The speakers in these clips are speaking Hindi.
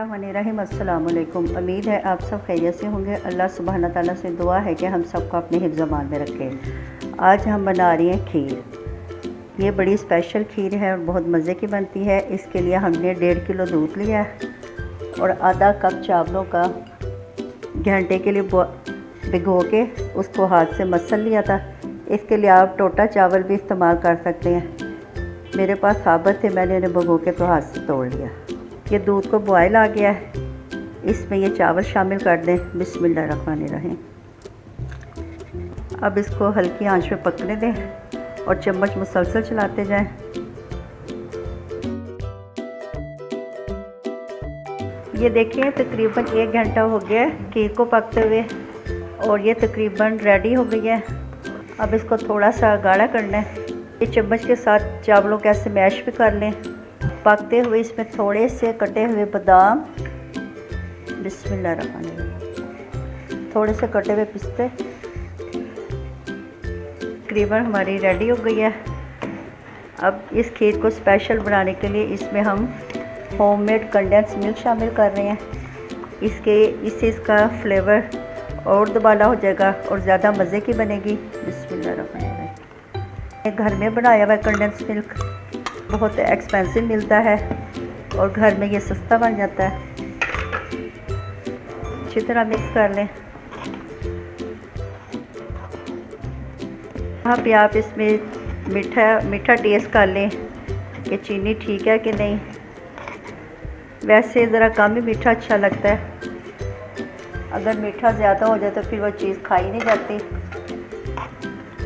बिस्मिल्लाहिर्रहमानिर्रहीम। अस्सलाम वालेकुम। उम्मीद है आप सब खैरियत से होंगे। अल्लाह सुब्हाना ताला से दुआ है कि हम सबको अपने हिफ्ज़-ए-मान में रखे। आज हम बना रहे हैं खीर। ये बड़ी स्पेशल खीर है और बहुत मज़े की बनती है। इसके लिए हमने 1.5 किलो दूध लिया और आधा कप चावलों का घंटे के लिए भिगो के उसको हाथ से मसल लिया था। इसके लिए आप टोटा चावल भी इस्तेमाल कर सकते हैं। मेरे पास साबुत थे, मैंने इन्हें भिगो के तो हाथ से तोड़ लिया। ये दूध को बॉयल आ गया है, इसमें ये चावल शामिल कर दें। बिस्मिल्लाहिर्रहमानिर्रहीम। अब इसको हल्की आंच पे पकने दें और चम्मच मुसलसल चलाते जाएं। ये देखिए तकरीबन 1 घंटा हो गया खीर को पकते हुए और ये तकरीबन रेडी हो गई है। अब इसको थोड़ा सा गाढ़ा करना है। ये चम्मच के साथ चावलों को ऐसे मैश भी कर लें। पकते हुए इसमें थोड़े से कटे हुए बादाम, बिस्मिल्लाहिर्रहमानिर्रहीम, थोड़े से कटे हुए पिस्ते। तकरीबन हमारी रेडी हो गई है। अब इस खीर को स्पेशल बनाने के लिए इसमें हम होममेड कंडेंस मिल्क शामिल कर रहे हैं। इससे इसका फ्लेवर और दुबाला हो जाएगा और ज़्यादा मज़े की बनेगी। बिस्मिल्लाहिर्रहमानिर्रहीम। घर में बनाया हुआ कंडेंस मिल्क बहुत एक्सपेंसिव मिलता है और घर में ये सस्ता बन जाता है। अच्छी तरह मिक्स कर लें। यहाँ पे आप इसमें मीठा टेस्ट कर लें कि चीनी ठीक है कि नहीं। वैसे ज़रा कम ही मीठा अच्छा लगता है। अगर मीठा ज़्यादा हो जाए तो फिर वो चीज़ खाई नहीं जाती।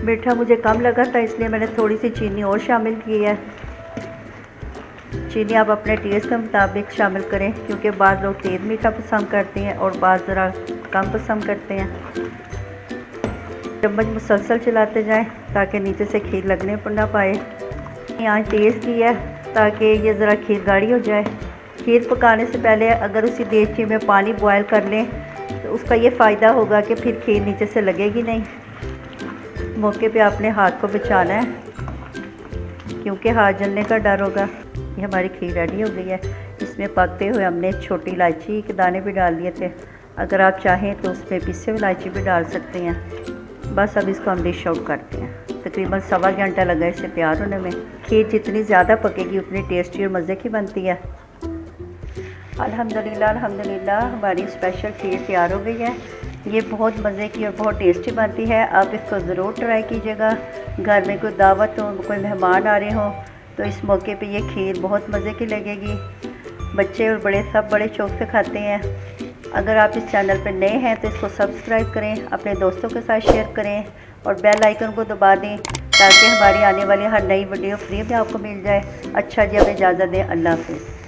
मीठा मुझे कम लगा था, इसलिए मैंने थोड़ी सी चीनी और शामिल की है। चीनी आप अपने टेस्ट के मुताबिक शामिल करें, क्योंकि बाद लोग तेज़ मीठा पसंद करते हैं और बाद ज़रा कम पसंद करते हैं। चम्मच मुसलसल चलाते जाएं ताकि नीचे से खीर लगने पर ना पाए। यहाँ तेज़ की है ताकि ये ज़रा खीर गाढ़ी हो जाए। खीर पकाने से पहले अगर उसी देगची में पानी बॉयल कर लें तो उसका ये फ़ायदा होगा कि फिर खीर नीचे से लगेगी नहीं। मौके पे आपने हाथ को बचाना है क्योंकि हाथ जलने का डर होगा। ये हमारी खीर रेडी हो गई है। इसमें पकते हुए हमने छोटी इलायची के दाने भी डाल दिए थे। अगर आप चाहें तो उसमें पिसे हुए इलायची भी डाल सकते हैं। बस अब इसको हम डिश आउट करते हैं। तकरीबन 1.25 घंटा लगा इसे तैयार होने में। खीर जितनी ज़्यादा पकेगी उतनी टेस्टी और मज़े की बनती है। अल्हम्दुलिल्लाह हमारी स्पेशल खीर तैयार हो गई है। ये बहुत मज़े की और बहुत टेस्टी बनती है। आप इसको ज़रूर ट्राई कीजिएगा। घर में कोई दावत हो, कोई मेहमान आ रहे हो तो इस मौके पे ये खीर बहुत मज़े की लगेगी। बच्चे और बड़े सब बड़े शौक़ से खाते हैं। अगर आप इस चैनल पर नए हैं तो इसको सब्सक्राइब करें, अपने दोस्तों के साथ शेयर करें और बेल आइकन को दबा दें ताकि हमारी आने वाली हर नई वीडियो फ्री में आपको मिल जाए। अच्छा जी, अब इजाज़त दें। अल्लाह हाफ़िज़।